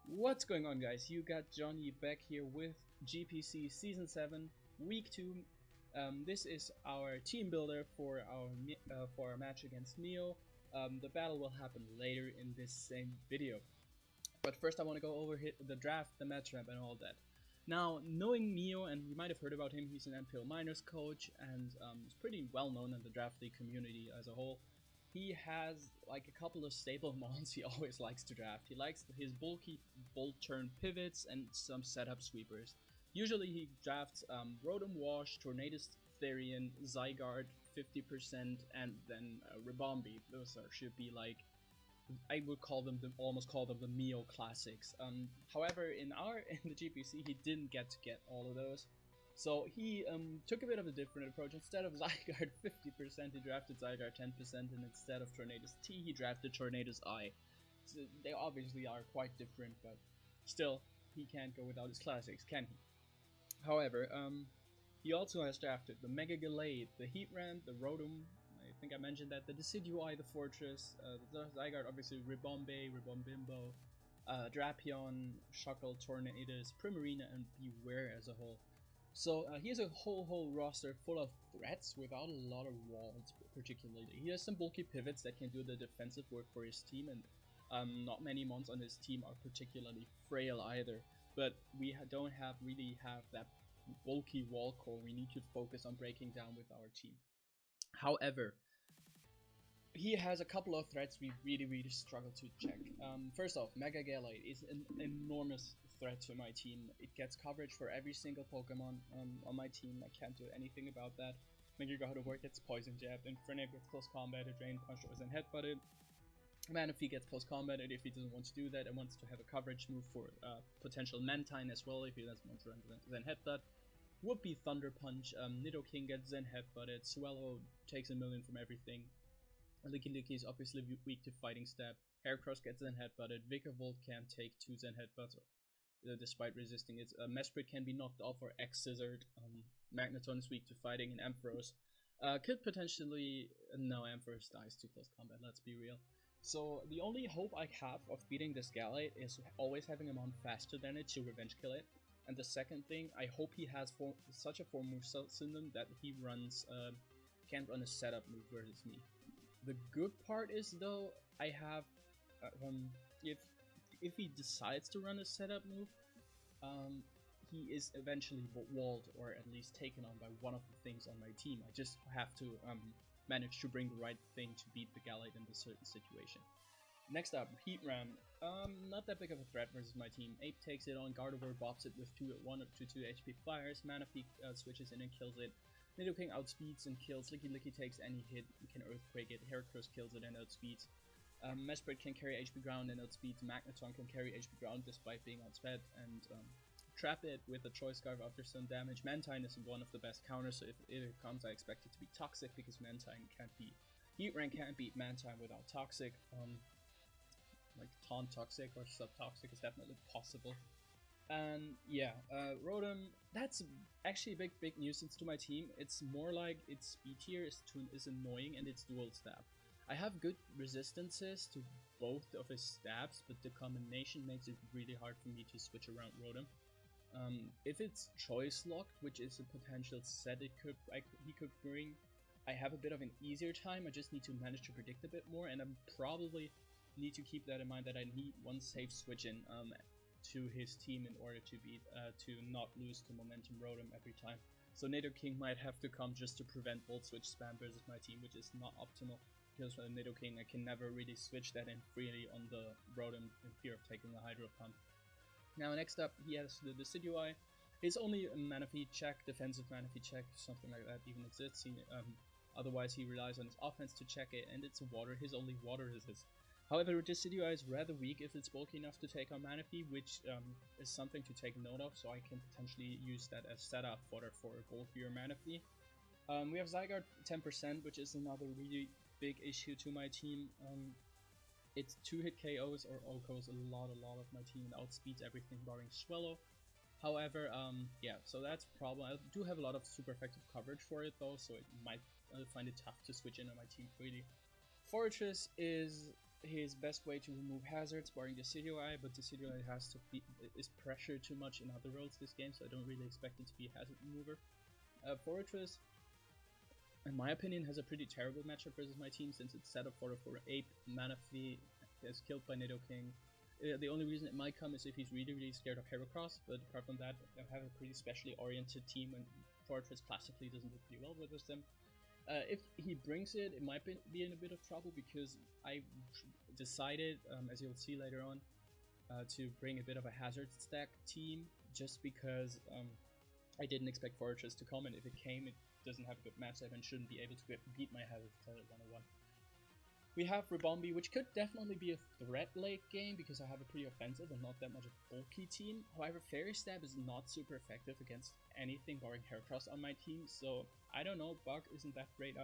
What's going on, guys? You got Johnny back here with GPC Season 7, Week 2. This is our team builder for our match against Neo. The battle will happen later in this same video. But first I want to go over the draft, the matchup and all that. Now, knowing Neo, and you might have heard about him, he's an MPL Minors coach and he's pretty well known in the draft league community as a whole. He has like a couple of staple mons he always likes to draft. He likes his bulky bolt turn pivots and some setup sweepers. Usually he drafts Rotom Wash, Tornadus Therian, Zygarde 50%, and then Ribombee. Those should be like, I would call them almost call them the Neo classics. However, in the GPC he didn't get all of those. So he took a bit of a different approach. Instead of Zygarde 50%, he drafted Zygarde 10%, and instead of Tornadus T, he drafted Tornadus I. So they obviously are quite different, but still, he can't go without his classics, can he? However, he also has drafted the Mega Gallade, the Heatran, the Rotom, I think I mentioned that, the Decidueye, the Fortress, the Zygarde, obviously Ribombee, Ribombimbo, Drapion, Shuckle, Tornadus, Primarina, and Beware as a whole. So he has a whole roster full of threats without a lot of walls particularly. He has some bulky pivots that can do the defensive work for his team, and not many mons on his team are particularly frail either. But we don't really have that bulky wall core we need to focus on breaking down with our team. However, he has a couple of threats we really struggle to check. First off, Mega Gallade is an enormous threat to my team. It gets coverage for every single Pokemon on my team. I can't do anything about that. Mega Gardevoir gets Poison Jabbed, Infernape gets close combated, Drain Punch or Zen Headbutted. Manaphy gets close combated if he doesn't want to do that and wants to have a coverage move for potential Mantine as well if he doesn't want to run Zen Headbutt. Would be Thunder Punch, Nidoking gets Zen Headbutted, Swallow takes a million from everything. Licky is obviously weak to Fighting Stab. Heracross gets Zen Headbutted. Vikavolt can take 2 Zen Headbutts despite resisting it. Mesprit can be knocked off or X-Scissored. Magneton is weak to Fighting, and Ampharos could potentially... No, Ampharos dies to close combat, let's be real. So the only hope I have of beating this Gallade is always having him on faster than it to revenge kill it. And the second thing, I hope he has such a 4-move system that he runs can't run a setup move versus me. The good part is though, I have if he decides to run a setup move, he is eventually walled or at least taken on by one of the things on my team. I just have to manage to bring the right thing to beat the Gallade in a certain situation. Next up, Heatran. Not that big of a threat versus my team. Ape takes it on, Gardevoir bops it with 1 or 2 HP fires, Manaphy switches in and kills it. Nidoking outspeeds and kills, Licky takes any hit, you can Earthquake it, Heracross kills it and outspeeds. Mesprit can carry HP ground and outspeeds, Magneton can carry HP ground despite being outsped, and trap it with a Choice Scarf after some damage. Mantine is one of the best counters, so if it comes I expect it to be Toxic because Mantine can't beat... Heatran can't beat Mantine without Toxic. Like Taunt Toxic or Sub-Toxic is definitely possible. And yeah, Rotom, that's actually a big nuisance to my team. It's more like its speed tier is annoying and its dual stab. I have good resistances to both of his stabs, but the combination makes it really hard for me to switch around Rotom. If it's choice locked, which is a potential set he could bring, I have a bit of an easier time. I just need to manage to predict a bit more, and I'm probably need to keep that in mind that I need one safe switch in to his team in order to not lose to Momentum Rotom every time. So Nidoking might have to come just to prevent Volt Switch spam versus my team, which is not optimal because with Nidoking I can never really switch that in freely on the Rotom in fear of taking a Hydro Pump. Now next up he has the Decidueye. His only Manaphy check, defensive Manaphy check, something like that even exists. Otherwise he relies on his offense to check it, and it's water. His only water resist. However, Decidueye is rather weak if it's bulky enough to take on Manaphy, which is something to take note of, so I can potentially use that as setup fodder for a bulkier Manaphy. We have Zygarde 10%, which is another really big issue to my team. It's 2-hit KOs or OKOs a lot of my team, and outspeeds everything barring Swallow. However, yeah, so that's a problem. I do have a lot of super effective coverage for it though, so it might find it tough to switch in on my team freely. Fortress is his best way to remove hazards, barring Decidueye Eye, but Decidueye Eye is pressured too much in other roles this game, so I don't really expect it to be a hazard remover. Fortress, in my opinion, has a pretty terrible matchup versus my team, since it's set up for a 4-8 Manaphy is killed by Nidoking. The only reason it might come is if he's really scared of Heracross, but apart from that, I have a pretty specially oriented team, and Fortress classically doesn't do pretty well with them. If he brings it, it might be in a bit of trouble, because I decided, as you'll see later on, to bring a bit of a hazard stack team, just because I didn't expect Fortress to come, and if it came, it doesn't have a good matchup and shouldn't be able to beat my hazard stack 101. We have Ribombee, which could definitely be a threat late game, because I have a pretty offensive and not that much of a bulky team. However, Fairy Stab is not super effective against anything barring Heracross on my team, so I don't know, Bug isn't that great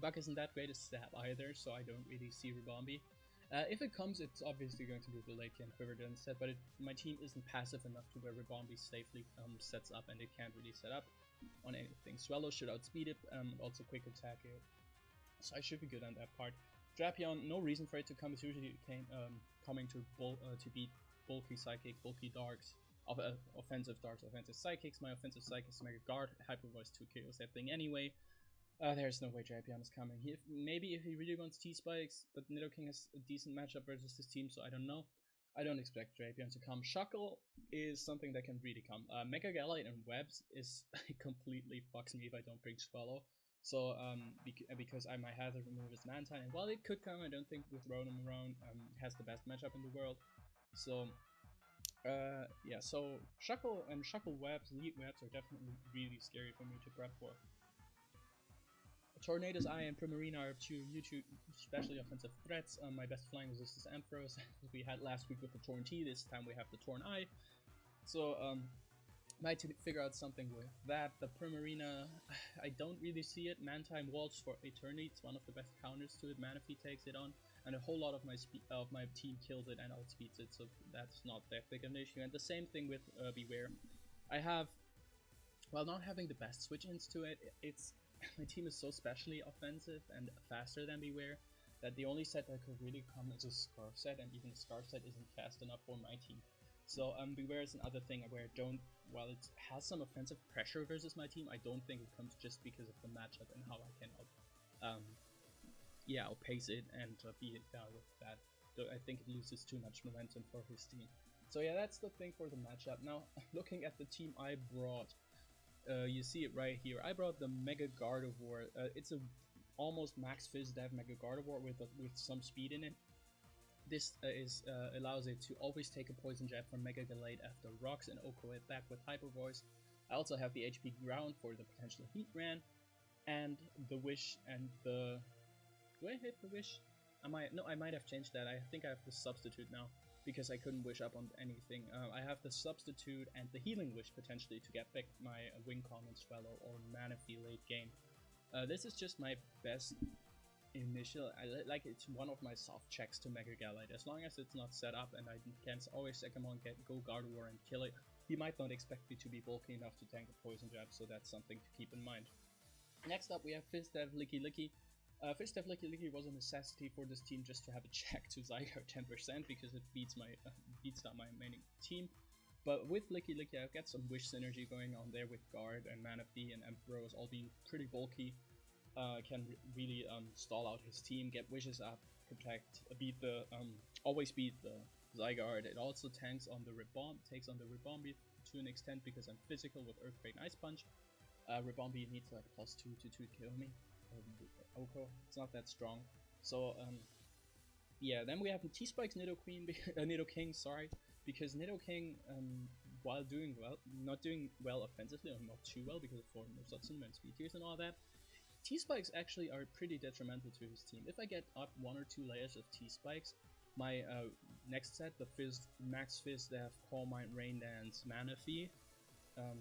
Bug isn't that great a stab either, so I don't really see Ribombee. If it comes, it's obviously going to be the late game Quiver instead, but my team isn't passive enough to where Ribombee safely sets up, and it can't really set up on anything. Swallow should outspeed it, also quick attack it. So I should be good on that part. Drapion, no reason for it to come. It's usually coming to beat bulky Psychic, bulky Darks, offensive Darks, offensive Psychics. My offensive Psychics Mega Guard, Hyper Voice 2 kills that thing anyway. There's no way Drapion is coming. Maybe if he really wants T-Spikes, but Nidoking has a decent matchup versus this team, so I don't know. I don't expect Drapion to come. Shuckle is something that can really come. Mega Gallite and Webs is completely fucks me if I don't bring Swallow. So, because my hazard remove is Mantine, and while it could come, I don't think with Rotom around has the best matchup in the world. So, yeah, so Shuckle and Shuckle Webs, Lead Webs are definitely really scary for me to prep for. Tornado's Eye and Primarina are two especially offensive threats. My best flying resist is Ampharos, as we had last week with the Torn T. This time we have the Torn Eye. So, might figure out something with that. The Primarina, I don't really see it. Mantine Waltz for Eternity, it's one of the best counters to it. Manaphy takes it on, and a whole lot of my team kills it and outspeeds it, so that's not that big of an issue. And the same thing with Beware. I have, while not having the best switch-ins to it, my team is so specially offensive and faster than Beware that the only set that could really come is a Scarf set, and even the Scarf set isn't fast enough for my team. So Beware is another thing where while it has some offensive pressure versus my team, I don't think it comes just because of the matchup and how I can outpace it and beat it down with that. So I think it loses too much momentum for his team. So yeah, that's the thing for the matchup. Now, looking at the team I brought, you see it right here. I brought the Mega Gardevoir. It's a almost max Fizz Dev Mega Gardevoir with some speed in it. This allows it to always take a Poison Jab from Mega Gallade after rocks and Oko it back with Hyper Voice. I also have the HP Ground for the potential Heat Ran, and the Wish and the... Do I hit the Wish? No, I might have changed that. I think I have the Substitute now, because I couldn't wish up on anything. I have the Substitute and the Healing Wish potentially to get back my Wing Common Swallow or Manaphy late game. This is just my best initial, it's one of my soft checks to Mega Gallite. As long as it's not set up and I can always check him on, go Gardevoir and kill it, he might not expect me to be bulky enough to tank a Poison Jab, so that's something to keep in mind. Next up we have Fizdev Licky Licky. Fizdev Licky Licky was a necessity for this team just to have a check to Zygarde 10% because it beats down my remaining team. But with Licky Licky I've got some Wish synergy going on there with Guard and Manaphy and Ampharos all being pretty bulky. Can really stall out his team, get wishes up, protect, always beat the Zygarde. It also takes on the Ribombee to an extent because I'm physical with Earthquake and Ice Punch. Ribombee needs like +2 to kill me. Oko, it's not that strong. So yeah, then we have T-Spikes Nidoking, sorry, because Nidoking, while not doing well offensively, or not too well because of Form Substance and Speed Tiers and all that, T-Spikes actually are pretty detrimental to his team. If I get up 1 or 2 layers of T-Spikes, my next set, the Max Fizz, they have Calm Mind, Rain Dance, Manaphy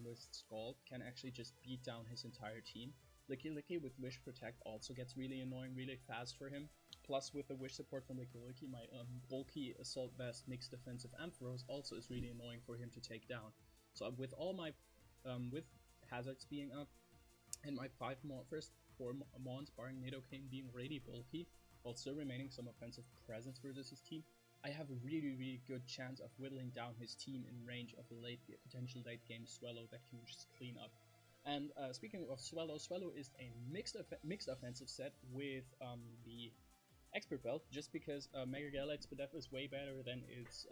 with Scald, can actually just beat down his entire team. Licky Licky with Wish Protect also gets really annoying really fast for him. Plus with the Wish support from Licky Licky, my bulky Assault Vest mixed defensive Ampharos also is really annoying for him to take down. So with all my, with hazards being up, and my first 4 Mons barring Nidoking being really bulky, while still remaining some offensive presence versus his team, I have a really good chance of whittling down his team in range of a potential late game Swallow that can just clean up. And speaking of Swallow, Swallow is a mixed offensive set with the Expert Belt, just because Mega Galate's Bedef is way better than its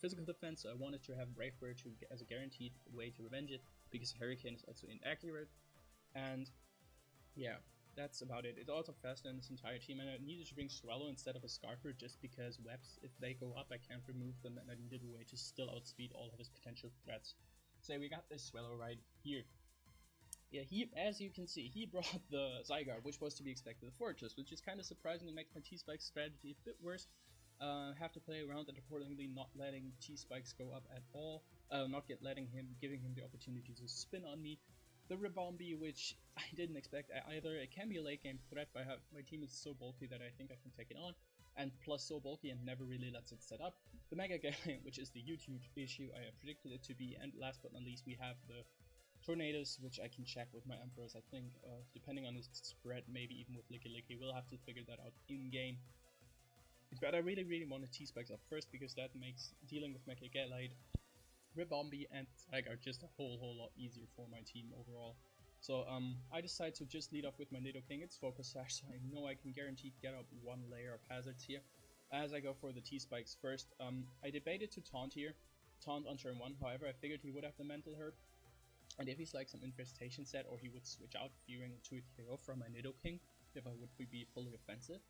physical defense, so I wanted to have Brave Bird as a guaranteed way to revenge it, because Hurricane is also inaccurate. And yeah, that's about it. It's also faster than this entire team, and I needed to bring Swallow instead of a Scarper just because webs, if they go up, I can't remove them, and I needed a way to still outspeed all of his potential threats. So we got this Swallow right here. Yeah, as you can see, he brought the Zygarde, which was to be expected, the Fortress, which is kind of surprising and makes my T-Spike strategy a bit worse. Have to play around it accordingly, not letting T-Spikes go up at all, giving him the opportunity to spin on me. The Ribombee, which I didn't expect either. It can be a late game threat, but my team is so bulky that I think I can take it on, and plus so bulky and never really lets it set up. The Mega Galate, which is the huge issue I predicted it to be, and last but not least we have the Tornadus, which I can check with my Emperors. I think, depending on his spread, maybe even with Licky Licky, we'll have to figure that out in-game. But I really wanted T-Spikes up first, because that makes dealing with Mega Galate, Ribombee, and Zygarde just a whole lot easier for my team overall. So I decided to just lead off with my Nidoking. It's Focus Sash, so I know I can guarantee get up one layer of hazards here. As I go for the T-Spikes first, I debated to taunt here, taunt on turn 1, however I figured he would have the Mental Herb. And if he's like some Infestation set, or he would switch out fearing to a KO from my Nidoking, if I would be fully offensive,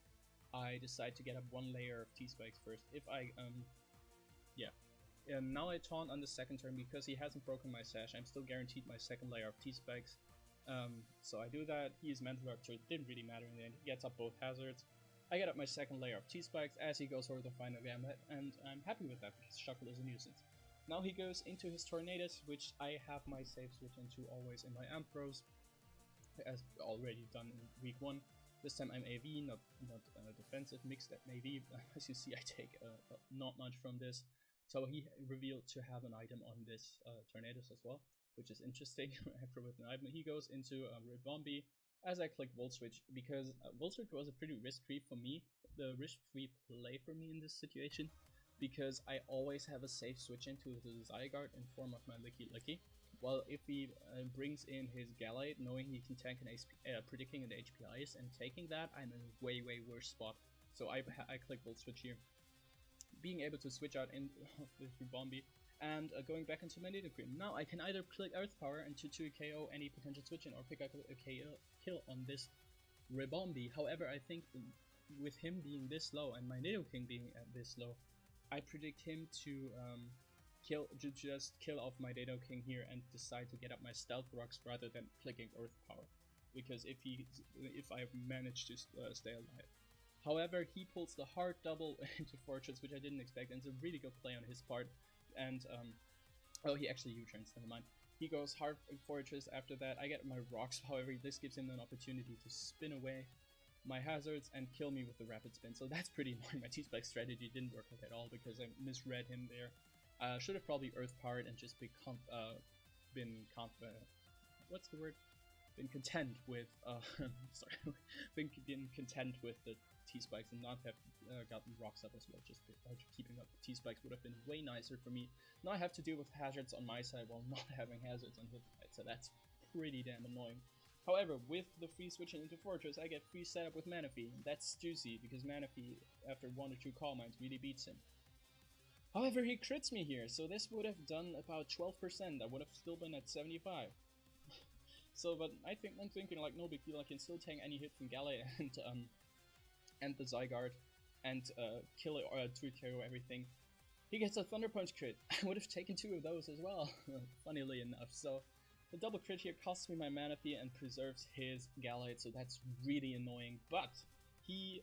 I decide to get up one layer of T-Spikes first. If I, now I taunt on the second turn, because he hasn't broken my Sash, I'm still guaranteed my second layer of T-Spikes. So I do that, he is Mental Herb, so it didn't really matter in the end. He gets up both hazards. I get up my second layer of T-Spikes as he goes over the final Gambit, and I'm happy with that, because Shuckle is a nuisance. Now he goes into his Tornadus, which I have my save switch into always in my Ampros, as already done in week 1. This time I'm AV, not defensive, mixed at AV. As you see, I take not much from this. So he revealed to have an item on this Tornadus as well, which is interesting. After with an item, he goes into Ribombee as I click Volt Switch, because Volt Switch was a pretty risk-free for me, the risk-free play for me in this situation, because I always have a safe switch into the Zygarde in form of my Licky Licky. Well, if he brings in his Galate, knowing he can tank an predicting the HPIs and taking that, I'm in a way worse spot. So I click Volt Switch here, being able to switch out in with Ribombee and going back into my Nidoking. Now I can either click Earth Power and to KO any potential switch in, or pick up a kill on this Ribombee. However, I think with him being this low and my Nidoking being at this low, I predict him to just kill off my Nidoking here and decide to get up my Stealth Rocks rather than clicking Earth Power, because if I manage to stay alive. However, he pulls the hard double into Fortress, which I didn't expect, and it's a really good play on his part. And oh, he actually U-turns, never mind. He goes hard Fortress. After that, I get my Rocks. However, this gives him an opportunity to spin away my hazards and kill me with the Rapid Spin. So that's pretty annoying. My T-Spike strategy didn't work out at all, because I misread him there. Should have probably Earth Powered and just been content with been content with the T-Spikes and not have gotten Rocks up as well. Just keeping up the T-Spikes would have been way nicer for me. Now I have to deal with hazards on my side while not having hazards on his side, so that's pretty damn annoying. However, with the free switching into Fortress, I get free setup with Manaphy. That's juicy, because Manaphy, after 1 or 2 Calm Minds, really beats him. However, he crits me here, so this would have done about 12%. I would have still been at 75. So, but I'm thinking like, no big deal. I can still tank any hit from Galate and the Zygarde and kill it or to KO everything. He gets a Thunder Punch crit. I would have taken 2 of those as well, funnily enough. So the double crit here costs me my Manaphy and preserves his Galate, so that's really annoying. But he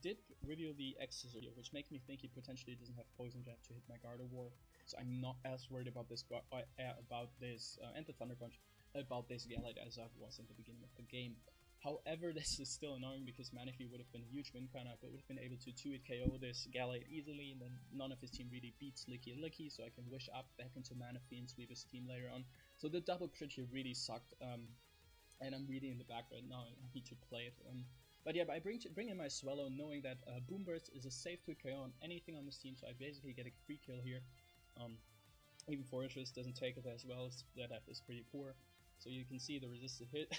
did reveal the Exorcism, which makes me think he potentially doesn't have Poison Jab to hit my Gardevoir. So I'm not as worried about this and the Thunder Punch about this Galate as I was in the beginning of the game. However, this is still annoying, because Manaphy would have been a huge win con. I would have been able to 2-hit KO this Galate easily, and then none of his team really beats Licky Licky, so I can wish up back into Manaphy and sweep his team later on. So the double crit here really sucked, and I'm really in the back right now. I need to play it. But yeah, I bring in my Swallow knowing that Boom Burst is a safe to KO on anything on this team, so I basically get a free kill here. Even Fortress doesn't take it as well, that is pretty poor. So you can see the resisted hit.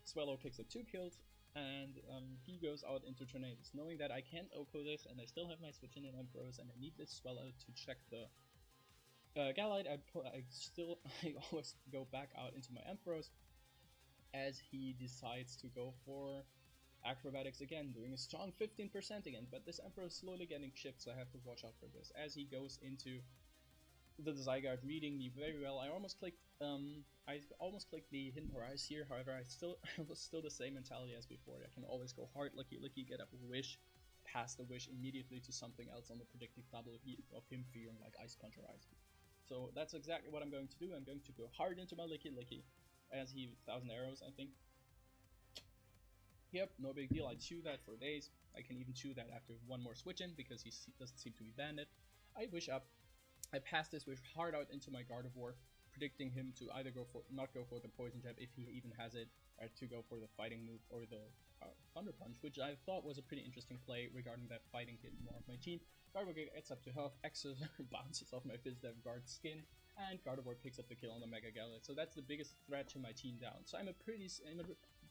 Swallow picks up 2 kills, and he goes out into Tornadoes. Knowing that I can't OHKO this, and I still have my switch in Emperors, and I need this Swallow to check the Galite, I always go back out into my Emperors, as he decides to go for Acrobatics again, doing a strong 15% again, but this Emperor is slowly getting chipped, so I have to watch out for this. As he goes into the Zygarde, reading me very well, I almost clicked the Hidden Horizon here. However, I was still the same mentality as before. I can always go hard, lucky, get up a wish, pass the wish immediately to something else on the predictive double of him fearing like Ice Punch or Ice Beam. So that's exactly what I'm going to do. I'm going to go hard into my Licky, as he 1000 arrows, I think. Yep, no big deal. I chew that for days. I can even chew that after one more switch in because he doesn't seem to be banded. I wish up. I pass this wish hard out into my Gardevoir, predicting him to either not go for the Poison Jab if he even has it, or to go for the Fighting move or the Thunder Punch, which I thought was a pretty interesting play regarding that Fighting hit more of my team. Gardevoir gets up to health, Exos bounces off my Fizzdev Guard skin, and Gardevoir picks up the kill on the Mega Gallet. So that's the biggest threat to my team down. So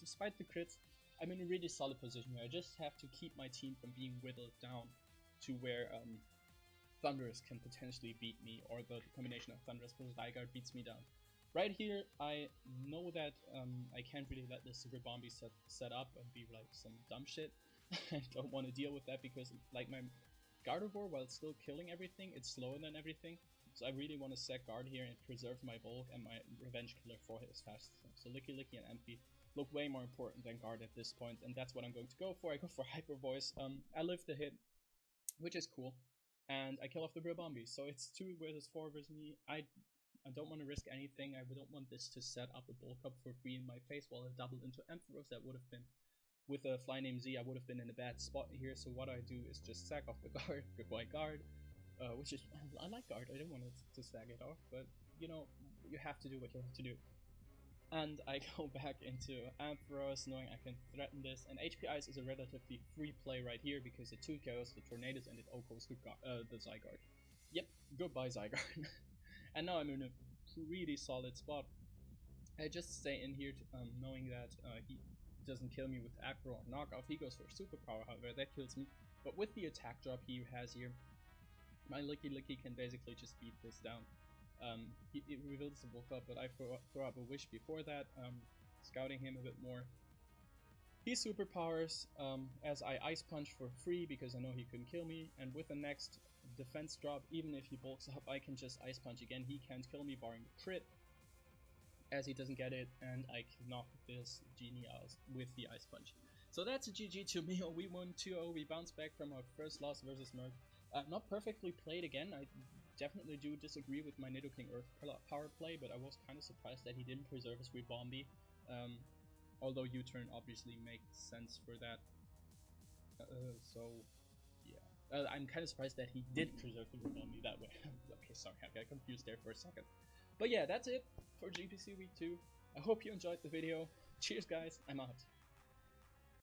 despite the crits, I'm in a really solid position here. I just have to keep my team from being whittled down to where Thundurus can potentially beat me, or the combination of Thundurus versus Zygarde beats me down. Right here, I know that I can't really let this Super Bomb be set up and be like some dumb shit. I don't want to deal with that because like my Gardevoir, while still killing everything, it's slower than everything. So I really want to set guard here and preserve my bulk and my revenge killer for his fast. So Licky and Empy look way more important than guard at this point, and that's what I'm going to go for. I go for Hyper Voice. I live the hit, which is cool, and I kill off the Ribombee. So it's 2 versus 4 versus me. I don't want to risk anything. I don't want this to set up a bulk up for free in my face while I doubled into Emperors. That would have been, with a Fly Name Z, I would have been in a bad spot here. So what I do is just sack off the guard, goodbye guard, which is, I like guard, I didn't want to sack it off, but you know, you have to do what you have to do. And I go back into Ampharos, knowing I can threaten this, and HP Ice is a relatively free play right here because it 2 KOs the Tornadoes and it OHKOs the Zygarde. Yep, goodbye Zygarde. And now I'm in a really solid spot. I just stay in here knowing that he doesn't kill me with Acro or Knockoff. He goes for Superpower, however, that kills me. But with the attack drop he has here, my Licky can basically just beat this down. It reveals the bulk up, but I throw up a wish before that, scouting him a bit more. He superpowers as I Ice Punch for free because I know he couldn't kill me, and with the next defense drop, even if he bulks up, I can just Ice Punch again. He can't kill me barring the crit, as he doesn't get it, and I can knock this Genie out with the Ice Punch. So that's a GG to me. We won 2-0. We bounced back from our first loss versus Merc. Not perfectly played again. I definitely do disagree with my Nidoking Earth power play, but I was kind of surprised that he didn't preserve his Ribombee. Although U-turn obviously makes sense for that. So yeah, I'm kind of surprised that he did preserve the Ribombee that way. Okay, sorry, I got confused there for a second. But yeah, that's it for GPC Week 2. I hope you enjoyed the video. Cheers guys, I'm out.